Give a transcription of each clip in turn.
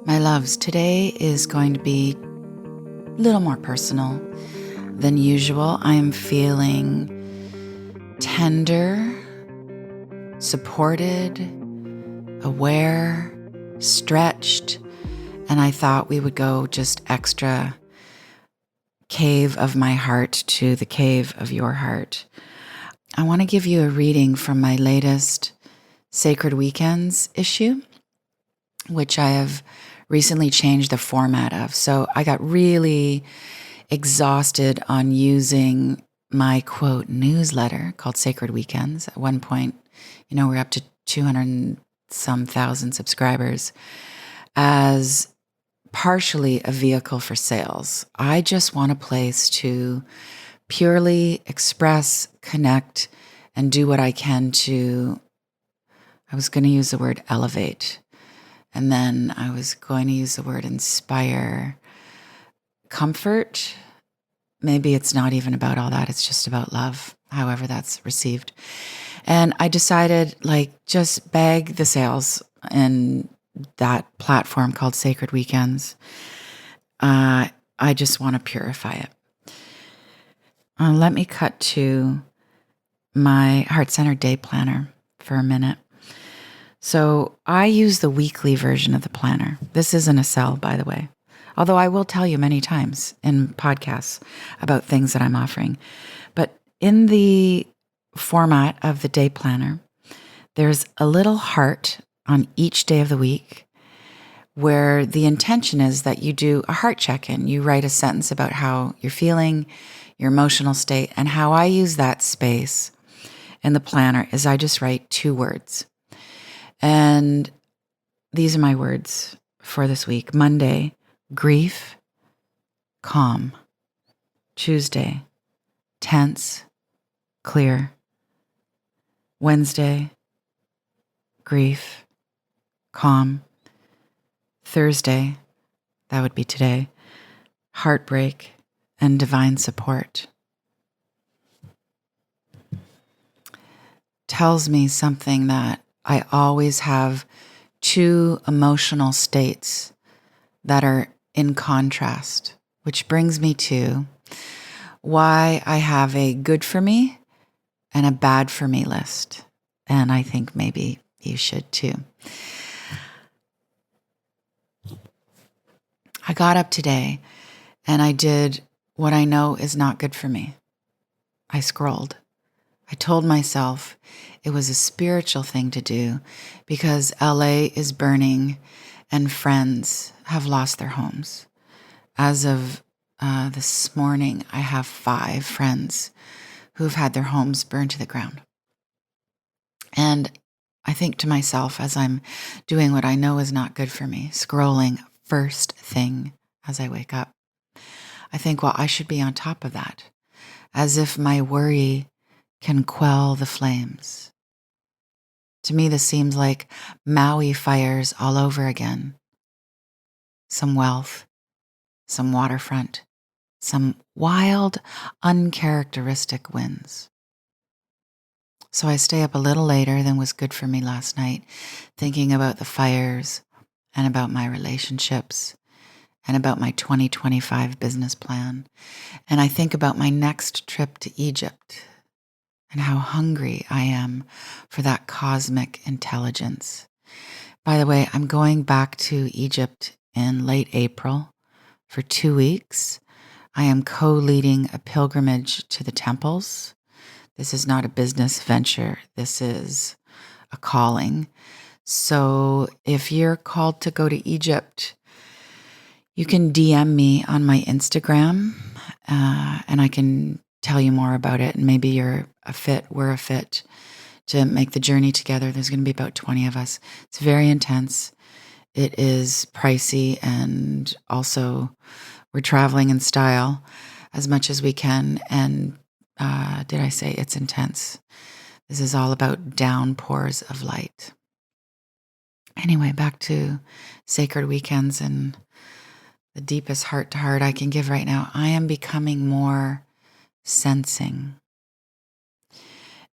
My loves, today is going to be a little more personal than usual. I am feeling tender, supported, aware, stretched, and I thought we would go just extra cave of my heart to the cave of your heart. I want to give you a reading from my latest Sacred Weekends issue, which I have recently changed the format of. So I got really exhausted on using my quote newsletter called Sacred Weekends. At one point, we're up to 200 and some thousand subscribers as partially a vehicle for sales. I just want a place to purely express, connect, and do what I can to, I was going to use the word elevate. And then I was going to use the word inspire, comfort. Maybe it's not even about all that. It's just about love, however that's received. And I decided, just bag the sales in that platform called Sacred Weekends. I just want to purify it. Let me cut to my heart-centered day planner for a minute. So I use the weekly version of the planner. This isn't a sell, by the way. Although I will tell you many times in podcasts about things that I'm offering. But in the format of the day planner, there's a little heart on each day of the week where the intention is that you do a heart check-in. You write a sentence about how you're feeling, your emotional state, and how I use that space in the planner is I just write 2 words. And these are my words for this week. Monday, grief, calm. Tuesday, tense, clear. Wednesday, grief, calm. Thursday, that would be today, heartbreak and divine support. Tells me something that I always have 2 emotional states that are in contrast, which brings me to why I have a good for me and a bad for me list. And I think maybe you should too. I got up today and I did what I know is not good for me. I scrolled. I told myself it was a spiritual thing to do because LA is burning and friends have lost their homes. As of this morning, I have 5 friends who've had their homes burned to the ground. And I think to myself as I'm doing what I know is not good for me, scrolling first thing as I wake up, I think, well, I should be on top of that, as if my worry can quell the flames. To me, this seems like Maui fires all over again. Some wealth, some waterfront, some wild, uncharacteristic winds. So I stay up a little later than was good for me last night, thinking about the fires and about my relationships and about my 2025 business plan. And I think about my next trip to Egypt and how hungry I am for that cosmic intelligence. By the way, I'm going back to Egypt in late April for 2 weeks. I am co-leading a pilgrimage to the temples. This is not a business venture. This is a calling. So if you're called to go to Egypt, you can DM me on my Instagram, and I can tell you more about it. And maybe you're a fit, we're a fit to make the journey together. There's going to be about 20 of us. It's very intense. It is pricey, and also we're traveling in style as much as we can. And did I say it's intense? This is all about downpours of light. Anyway, back to Sacred Weekends and the deepest heart to heart I can give right now. I am becoming more sensing.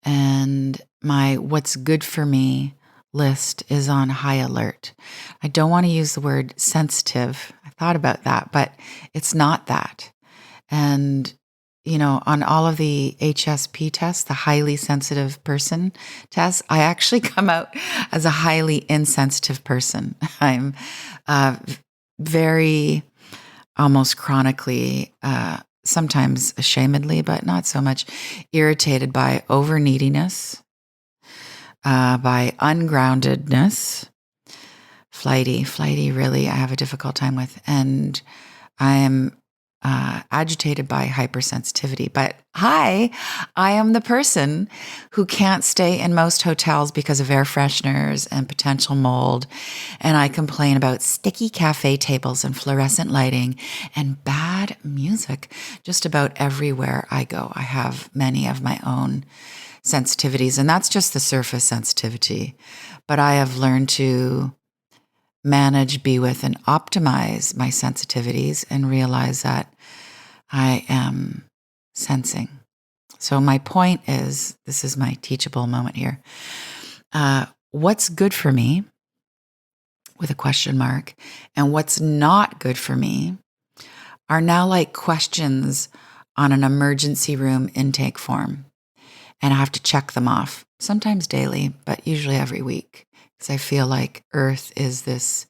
And my what's good for me list is on high alert. I don't want to use the word sensitive. I thought about that, but it's not that. And, on all of the HSP tests, the highly sensitive person tests, I actually come out as a highly insensitive person. I'm very, almost chronically, sometimes ashamedly, but not so much, irritated by over neediness, by ungroundedness, flighty, really, I have a difficult time with. And I am agitated by hypersensitivity. But I am the person who can't stay in most hotels because of air fresheners and potential mold. And I complain about sticky cafe tables and fluorescent lighting and bad music just about everywhere I go. I have many of my own sensitivities, and that's just the surface sensitivity. But I have learned to manage, be with, and optimize my sensitivities and realize that I am sensing. So my point is, this is my teachable moment here. What's good for me, with a question mark, and what's not good for me are now like questions on an emergency room intake form. And I have to check them off, sometimes daily, but usually every week. Because I feel like Earth is this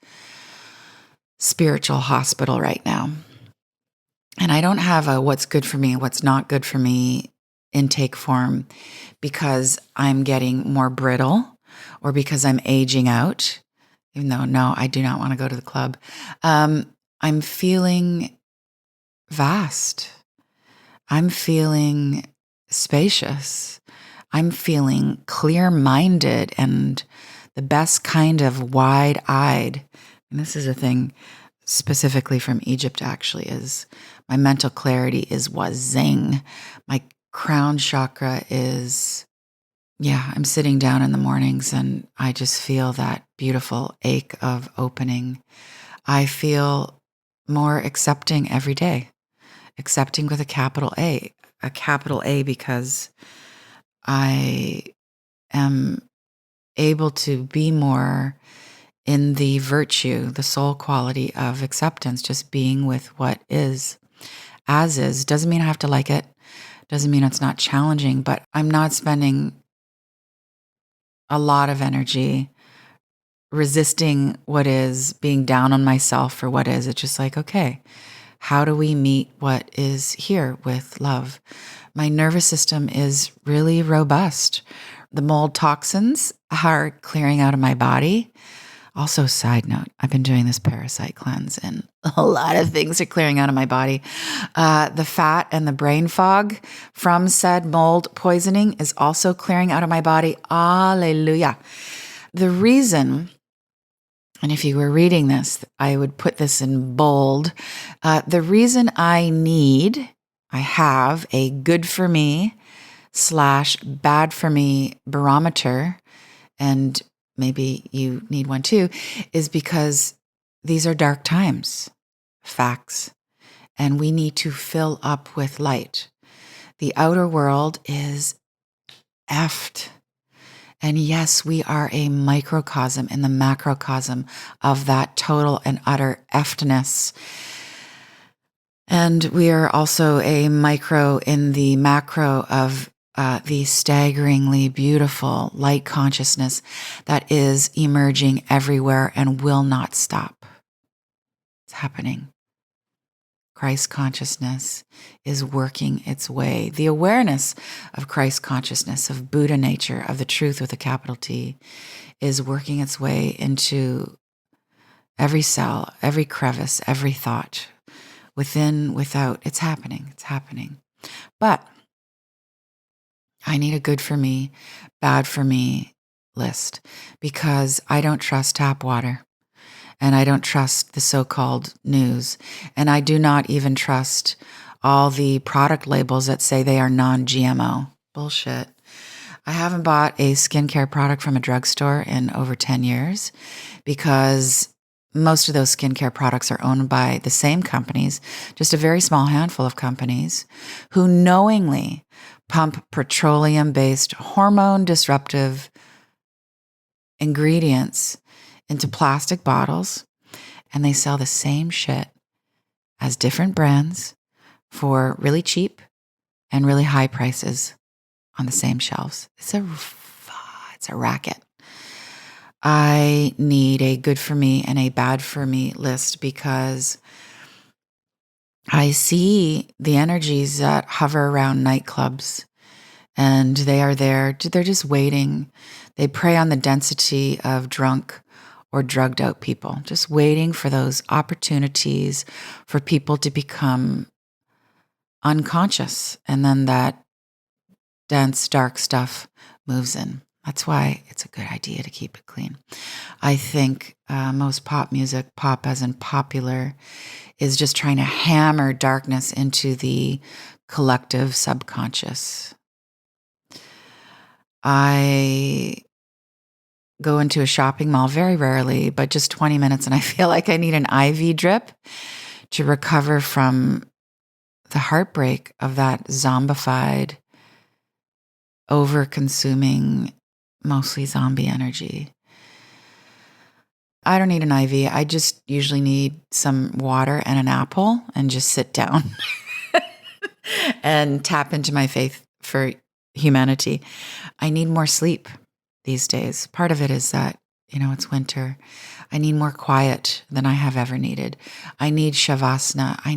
spiritual hospital right now. And I don't have a what's good for me, what's not good for me intake form because I'm getting more brittle or because I'm aging out, even though, no, I do not want to go to the club. I'm feeling vast. I'm feeling spacious. I'm feeling clear-minded and the best kind of wide-eyed. And this is a thing specifically from Egypt, actually, is my mental clarity is wazing. My crown chakra is, I'm sitting down in the mornings and I just feel that beautiful ache of opening. I feel more accepting every day, accepting with a capital A because I am able to be more in the virtue, the soul quality of acceptance, just being with what is, as is. Doesn't mean I have to like it. Doesn't mean it's not challenging, but I'm not spending a lot of energy resisting what is, being down on myself for what is. It's just like, okay, how do we meet what is here with love? My nervous system is really robust. The mold toxins are clearing out of my body. Also, side note, I've been doing this parasite cleanse and a lot of things are clearing out of my body. The fat and the brain fog from said mold poisoning is also clearing out of my body. Alleluia. The reason, and if you were reading this, I would put this in bold. The reason I have a good for me / bad for me barometer, and maybe you need one too, is because these are dark times, facts, and we need to fill up with light. The outer world is effed. And yes, we are a microcosm in the macrocosm of that total and utter effedness. And we are also a micro in the macro of the staggeringly beautiful light consciousness that is emerging everywhere and will not stop. It's happening. Christ consciousness is working its way. The awareness of Christ consciousness, of Buddha nature, of the truth with a capital T, is working its way into every cell, every crevice, every thought, within, without. It's happening. It's happening. But I need a good for me, bad for me list because I don't trust tap water. And I don't trust the so-called news. And I do not even trust all the product labels that say they are non-GMO. Bullshit. I haven't bought a skincare product from a drugstore in over 10 years because most of those skincare products are owned by the same companies, just a very small handful of companies who knowingly pump petroleum-based hormone disruptive ingredients into plastic bottles, and they sell the same shit as different brands for really cheap and really high prices on the same shelves. It's a racket. I need a good for me and a bad for me list because I see the energies that hover around nightclubs, and they are there. They're just waiting. They prey on the density of drunk or drugged out people, just waiting for those opportunities for people to become unconscious. And then that dense, dark stuff moves in. That's why it's a good idea to keep it clean. I think most pop music, pop as in popular, is just trying to hammer darkness into the collective subconscious. I go into a shopping mall very rarely, but just 20 minutes, and I feel like I need an IV drip to recover from the heartbreak of that zombified, over-consuming, mostly zombie energy. I don't need an IV. I just usually need some water and an apple and just sit down and tap into my faith for humanity. I need more sleep these days. Part of it is that, it's winter. I need more quiet than I have ever needed. I need shavasana. I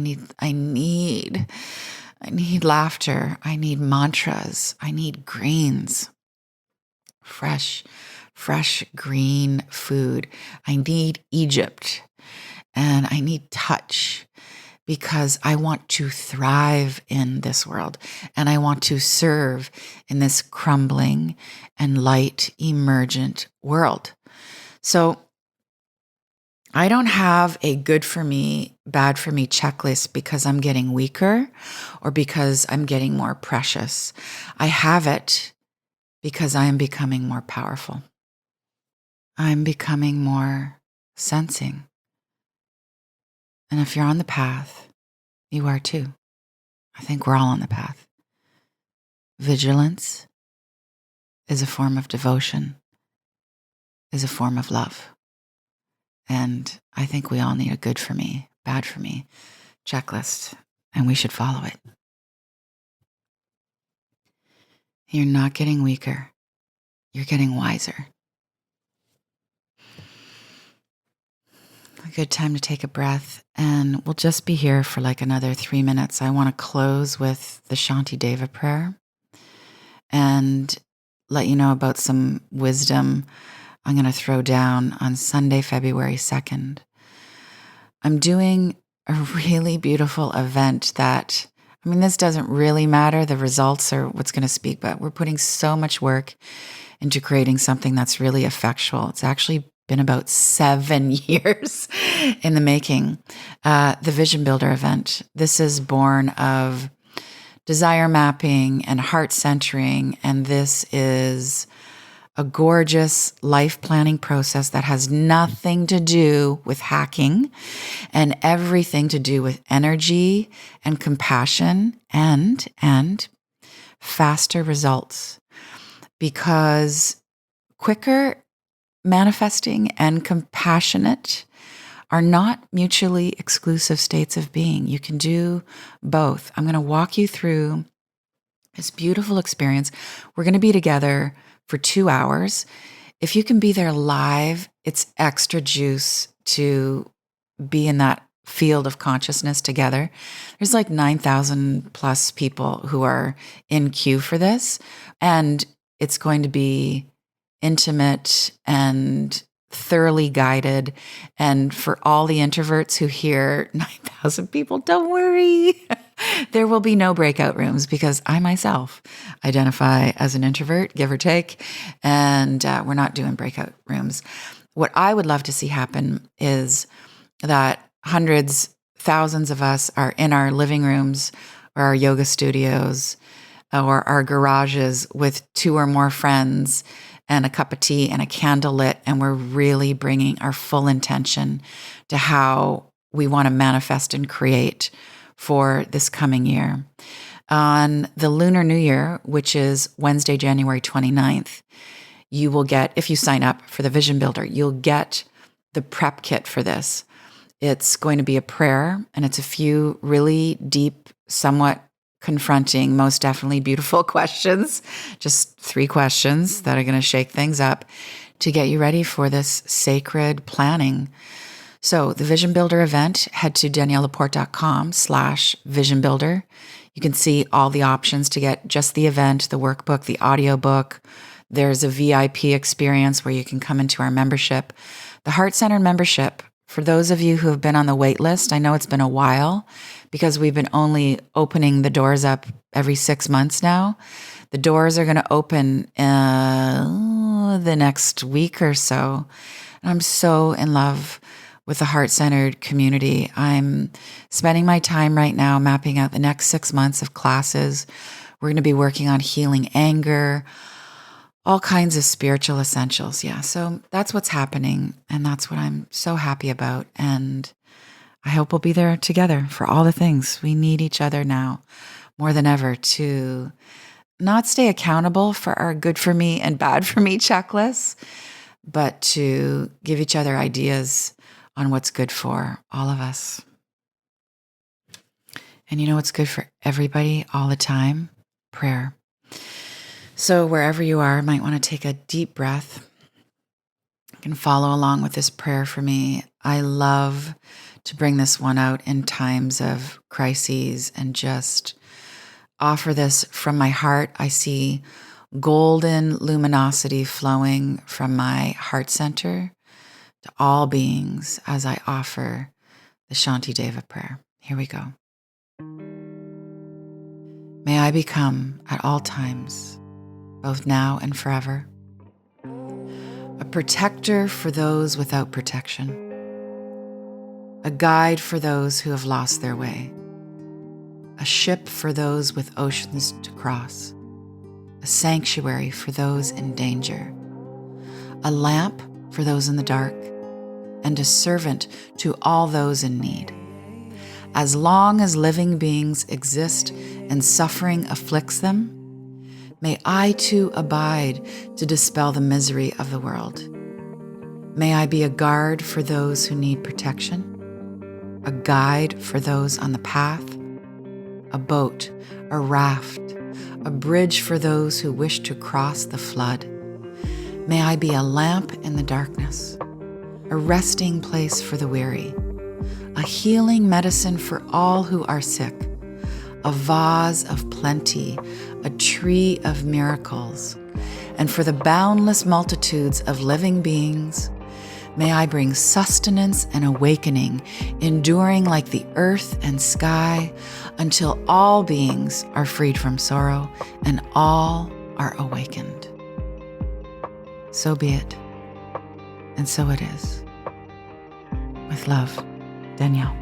need laughter. I need mantras. I need greens. Fresh green food. I need Egypt, and I need touch, because I want to thrive in this world, and I want to serve in this crumbling and light emergent world. So I don't have a good for me, bad for me checklist because I'm getting weaker or because I'm getting more precious. I have it because I am becoming more powerful. I'm becoming more sensing. And if you're on the path, you are too. I think we're all on the path. Vigilance is a form of devotion, is a form of love. And I think we all need a good for me, bad for me checklist, and we should follow it. You're not getting weaker. You're getting wiser. A good time to take a breath, and we'll just be here for like another 3 minutes. I want to close with the Shanti Deva prayer and let you know about some wisdom I'm going to throw down on Sunday, February 2nd. I'm doing a really beautiful event that, this doesn't really matter. The results are what's going to speak, but we're putting so much work into creating something that's really effectual. It's actually been about 7 years in the making. The Vision Builder event. This is born of desire mapping and heart centering, and this is a gorgeous life planning process that has nothing to do with hacking and everything to do with energy and compassion and faster results. Because quicker manifesting and compassionate are not mutually exclusive states of being. You can do both. I'm going to walk you through this beautiful experience. We're going to be together for 2 hours. If you can be there live, it's extra juice to be in that field of consciousness together. There's like 9,000 plus people who are in queue for this, and it's going to be intimate and thoroughly guided. And for all the introverts who hear 9,000 people, don't worry. There will be no breakout rooms because I myself identify as an introvert, give or take, and we're not doing breakout rooms. What I would love to see happen is that hundreds, thousands of us are in our living rooms or our yoga studios or our garages with 2 or more friends and a cup of tea and a candle lit, and we're really bringing our full intention to how we want to manifest and create for this coming year. On the Lunar New Year, which is Wednesday, January 29th, you will get, if you sign up for the Vision Builder, you'll get the prep kit for this. It's going to be a prayer, and it's a few really deep, somewhat confronting, most definitely beautiful questions, just 3 questions that are going to shake things up to get you ready for this sacred planning. So the Vision Builder event, head to daniellelaporte.com/Vision Builder. You can see all the options to get just the event, the workbook, the audiobook. There's a VIP experience where you can come into our membership. The Heart Center membership, for those of you who have been on the wait list, I know it's been a while because we've been only opening the doors up every 6 months now. The doors are going to open the next week or so. And I'm so in love with the heart-centered community. I'm spending my time right now mapping out the next 6 months of classes. We're going to be working on healing anger, all kinds of spiritual essentials. Yeah, so that's what's happening, and that's what I'm so happy about. And I hope we'll be there together for all the things. We need each other now more than ever to not stay accountable for our good for me and bad for me checklists, but to give each other ideas on what's good for all of us. And you know what's good for everybody all the time? Prayer. So wherever you are, you might want to take a deep breath. You can follow along with this prayer for me. I love to bring this one out in times of crises and just offer this from my heart. I see golden luminosity flowing from my heart center to all beings as I offer the Shanti Deva prayer. Here we go. May I become at all times, both now and forever, a protector for those without protection, a guide for those who have lost their way, a ship for those with oceans to cross, a sanctuary for those in danger, a lamp for those in the dark, and a servant to all those in need. As long as living beings exist and suffering afflicts them, may I too abide to dispel the misery of the world. May I be a guard for those who need protection, a guide for those on the path, a boat, a raft, a bridge for those who wish to cross the flood. May I be a lamp in the darkness, a resting place for the weary, a healing medicine for all who are sick, a vase of plenty, a tree of miracles, and for the boundless multitudes of living beings, may I bring sustenance and awakening, enduring like the earth and sky, until all beings are freed from sorrow and all are awakened. So be it, and so it is. With love, Danielle.